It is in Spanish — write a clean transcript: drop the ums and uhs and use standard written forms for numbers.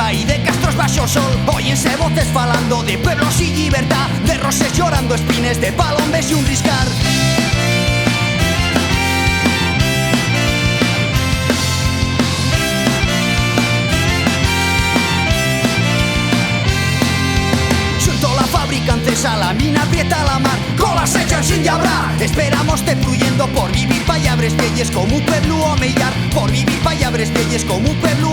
Riba y de Castros baixo sol. Óyense voces falando de pueblos y libertad, de roses llorando espines, de palombes y un riscar. A la mina aprieta la mar, colas echan sin llabrar. Esperamos te fluyendo por vivir pallabres vielles como un pueblo o mellar, por vivir pallabres vielles como un pueblo